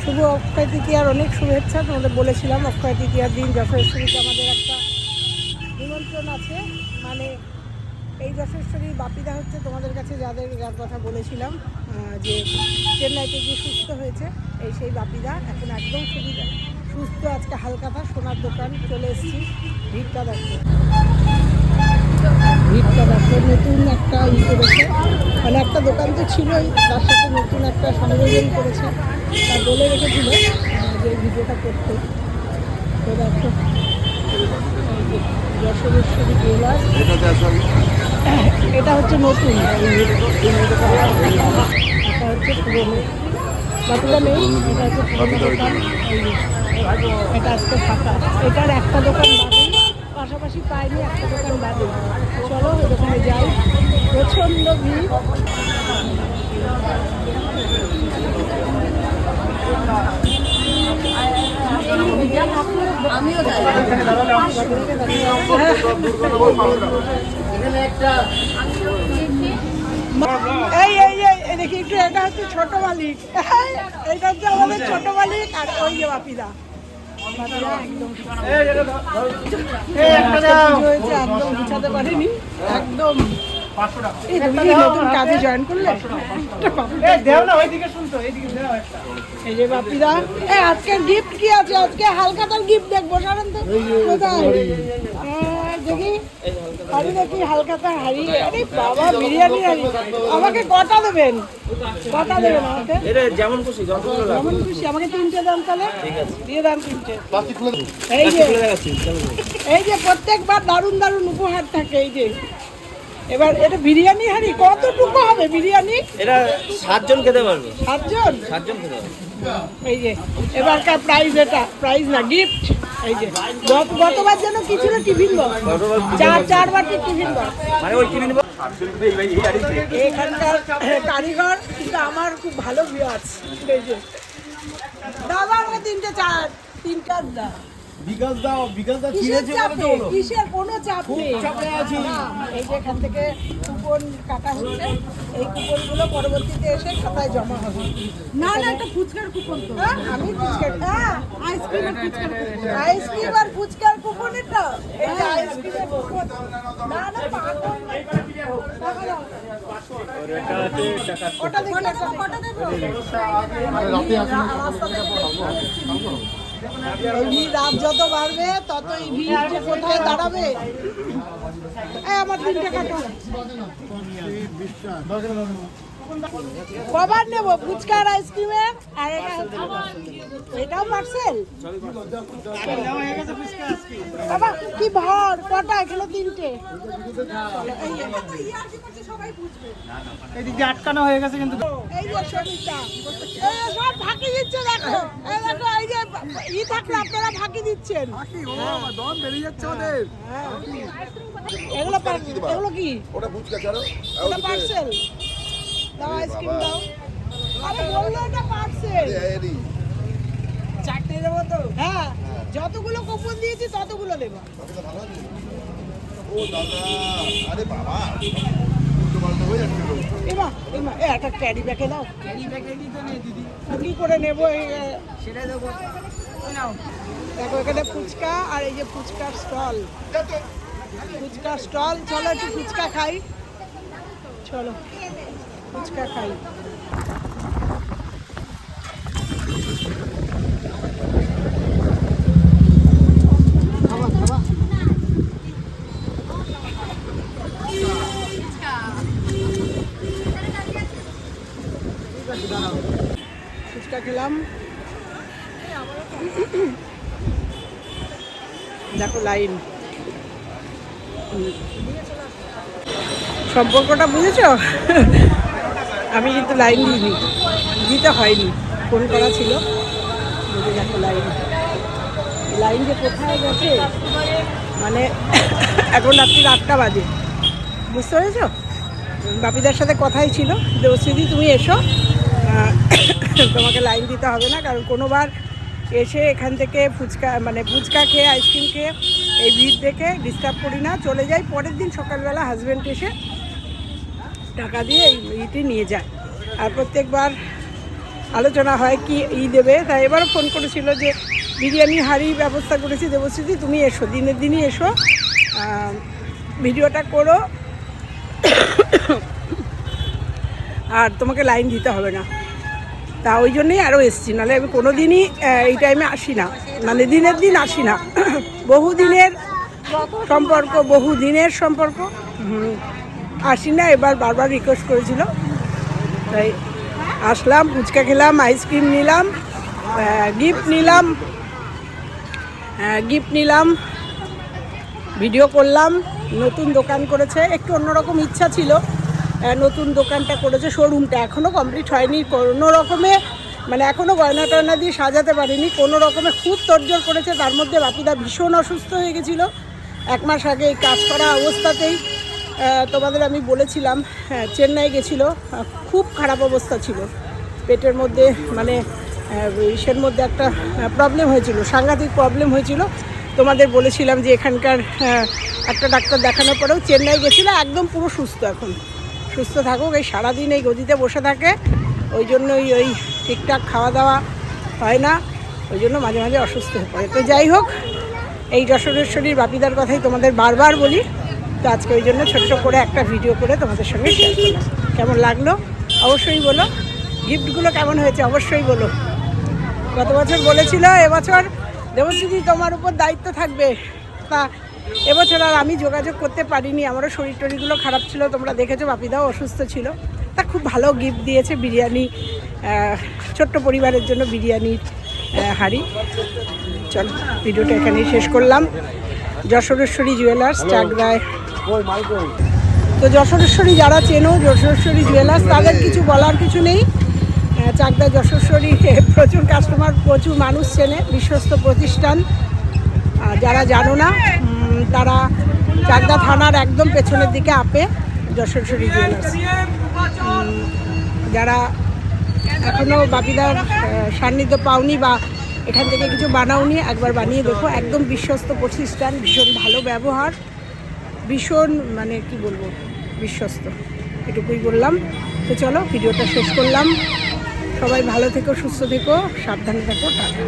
শুভ অক্ষয় তৃতীয়ার অনেক শুভেচ্ছা। তোমাদের বলেছিলাম অক্ষয় তৃতীয়ার দিন যশোরেশ্বরীতে আমাদের একটা নিমন্ত্রণ আছে। মানে এই যশোরেশ্বরী বাপিদা হচ্ছে তোমাদের কাছে যার কথা বলেছিলাম যে চেন্নাইতে গিয়ে সুস্থ হয়েছে, এই সেই বাপিদা এখন একদম সুস্থ। আজকে হালকাতা সোনার দোকান চলে এসেছি। ভিড়টা দেখো, নতুন একটা করেছে, মানে একটা দোকান তো ছিলই, তার সাথে নতুন একটা সংযোজন করেছে। তা বলে রেখেছিল যে ভিডিওটা করতে। তো দেখো যশোরেশ্বরী জুয়েলার্স, এটা হচ্ছে নতুন, এটা হচ্ছে পুরনো। বাকিটা নেই, এটা হচ্ছে পুরনো দোকান। এটা আজকে ফাঁকা, এটার একটা দোকান বাদেই, পাশাপাশি পাইনি একটা দোকান বাদে। চলো ওই দোকানে যাই, প্রচণ্ড ভিড়। এই এই এই দেখি একটু, এটা হচ্ছে ছোট মালিক, এটা হচ্ছে আমাদের ছোট মালিক। আর ওই যে বাপিদা, একদম গুছাতে পারিনি একদম। নতুন কাজে জয়েন করলে এই যে বাপিদা। আজকের গিফট কি আছে? আজকে হালকাতার গিফট দেখবো। সারেন তো কোথায় দেখি, হাড়ি দেখি, হালকাতার হাড়ি। আরে বাবা, বিরিয়ানি হাড়ি। আমাকে কটা দেবেন? কটা দেবেন আমাকে? যেমন খুশি, যেমন খুশি। আমাকে 3টে দাম, তাহলে দিয়ে দাম 3টে। এই যে প্রত্যেকবার দারুণ দারুণ উপহার থাকে। এই যে এবার এটা বিরিয়ানি হাঁড়ি, কতটুকু হবে বিরিয়ানি? এটা 7 জন খেতে পারবে। 7 জন? 7 জন খেতে পারবে। এই যে এবারকার প্রাইজ, এটা প্রাইজ না, গিফট। এই যে গতবার যেন কি ছিল, টিফিন বক্স, 4 বাটির টিফিন বক্স। মানে ওই টিফিন বক্স এখানকার কারিগর কিন্তু আমার খুব ভালো ভিউয়ার্স। এই যে দাদা আমাকে 3টে দা। বিকাশ দাও কিসের কোনো চাপ নেই। এই যে এখান থেকে কুপন কাটা হচ্ছে, এই কুপনগুলো পরবর্তীতে এসে খাতায় জমা হবে। না না, এটা ফুচকার কুপন তো। আমি ফুচকার, আইসক্রিম আর ফুচকার কুপন। এটা এই যে আইসক্রিমের কুপন। না না, ওটা দেখি, কটা দেবো? এই ভিড় রাত যত বাড়বে তত এই ভিড় যে কোথায় দাঁড়াবে। আমার 3টে কাটো। কবার নেবো? ফুচকা আর আইসক্রিমের। আর এটাও পার্সেল। বাবা কি ভর, কটা? এখানে 3টে। এদিকে আটকানো হয়ে গেছে কিন্তু। এই যে শরীরটা সব ফাঁকি দিচ্ছে, দেখো। এই দেখো, এই যে থাকলে আপনারা ফাঁকি দিচ্ছেন। দম বেরিয়ে যাচ্ছে ওদের। এগুলো কি? ওটা ফুচকা ছাড়ো, ওটা পার্সেল। দাও আইসক্রিম দাও। আরে বললো এটা পার্সেল। 4টে দেবো তো? হ্যাঁ, যতগুলো কুপন দিয়েছি ততগুলো দেবো। ও দাদা, আরে বাবা, একটা ক্যারি ব্যাগে দাও। কি করে নেবো? সেটাই দেবো। দেখো এখানে ফুচকা, আর এই যে ফুচকার স্টল, চলো একটু ফুচকা খাই। চলো ফুচকা খাই। ফুচকা খেলাম। দেখো লাইন, সম্পর্কটা বুঝেছো? আমি কিন্তু লাইন দিতে হয়নি, ফোন করা ছিল। দেখো লাইন যে কোথায় গেছে, মানে এখন রাত্রি 8টা বাজে, বুঝতে পেরেছো? বাপিদার সাথে কথাই ছিল, দেবশ্রীদি তুমি এসো, তোমাকে লাইন দিতে হবে না। কারণ কোনোবার এসে এখান থেকে ফুচকা খেয়ে আইসক্রিম খেয়ে এই ভিড় দেখে ডিস্টার্ব করি না, চলে যাই। পরের দিন সকালবেলা হাজব্যান্ড এসে টাকা দিয়ে এই ইটি নিয়ে যায়। আর প্রত্যেকবার আলোচনা হয় কি দেবে। তাই এবারও ফোন করেছিল যে বিরিয়ানি হাঁড়ি ব্যবস্থা করেছি, দেবশ্রীদি তুমি এসো, দিনের দিনই এসো, ভিডিওটা করো, আর তোমাকে লাইন দিতে হবে না। তা ওই জন্যই আরও এসছি, নাহলে আমি কোনো দিনই এই টাইমে আসি না, মানে দিনের দিন আসি না। বহুদিনের সম্পর্ক আসি না। এবার বারবার রিকোয়েস্ট করেছিল, তাই আসলাম, ফুচকা খেলাম, আইসক্রিম নিলাম, গিফট নিলাম, ভিডিও করলাম। নতুন দোকান করেছে, একটু অন্যরকম ইচ্ছা ছিল, নতুন দোকানটা করেছে, শোরুমটা এখনও কমপ্লিট হয়নি। কোনো রকমে মানে এখনও গয়না টয়না দিয়ে সাজাতে পারিনি, কোনো রকমে খুব তোড়জোড় করেছে। তার মধ্যে বাপিদা ভীষণ অসুস্থ হয়ে গেছিলো 1 মাস আগে। এই কাজ করা অবস্থাতেই তোমাদের আমি বলেছিলাম, চেন্নাই গেছিলো, খুব খারাপ অবস্থা ছিল, পেটের মধ্যে মানে ইসের মধ্যে একটা প্রবলেম হয়েছিল, সাংঘাতিক প্রবলেম হয়েছিল। তোমাদের বলেছিলাম যে এখানকার একটা ডাক্তার দেখানোর পরেও চেন্নাই গেছিলো, একদম পুরো সুস্থ। এখন সুস্থ থাকুক, এই সারাদিন এই গদিতে বসে থাকে, ওই জন্যই ওই ঠিকঠাক খাওয়া দাওয়া হয় না, ওই জন্য মাঝে মাঝে অসুস্থ হয়ে পড়ে। তো যাই হোক, এই যশোরেশ্বরীর বাপিদার কথাই তোমাদের বারবার বলি, তো আজকে ওই জন্য ছোট্ট করে একটা ভিডিও করে তোমাদের সঙ্গে শেয়ার করলাম। কেমন লাগলো অবশ্যই বলো, গিফটগুলো কেমন হয়েছে অবশ্যই বলো। গত বছর বলেছিল এবছর দেবশ্রী তোমার উপর দায়িত্ব থাকবে, তা এবছর আর আমি যোগাযোগ করতে পারিনি, আমারও শরীর টরিগুলো খারাপ ছিল, তোমরা দেখেছো, বাপিদাও অসুস্থ ছিল। তা খুব ভালো গিফট দিয়েছে, বিরিয়ানি, ছোট্ট পরিবারের জন্য বিরিয়ানির হাঁড়ি। চলো ভিডিওটা এখানেই শেষ করলাম। যশোরেশ্বরী জুয়েলার্স, চাকদায়। তো যশোরেশ্বরী যারা চেনো, যশোরেশ্বরী জুয়েলার্স, তাদের কিছু বলার কিছু নেই। চাকদা যশোরেশ্বরী প্রচুর কাস্টমার, প্রচুর মানুষ চেনে, বিশ্বস্ত প্রতিষ্ঠান। যারা জানো না তারা চাকদা থানার একদম পেছনের দিকে আপে যশোরেশ্বরী জুয়েলার্স। যারা এখনও বাপিদার সান্নিধ্য পাওনি বা এখান থেকে কিছু বানাওনি, একবার বানিয়ে দেখো, একদম বিশ্বস্ত প্রতিষ্ঠান, ভীষণ ভালো ব্যবহার, ভীষণ মানে কি বলবো, বিশ্বস্ত, এটুকুই বললাম। তো চলো ভিডিওটা শেষ করলাম। সবাই ভালো থেকো, সুস্থ থেকো, সাবধানে থেকো, টাটা।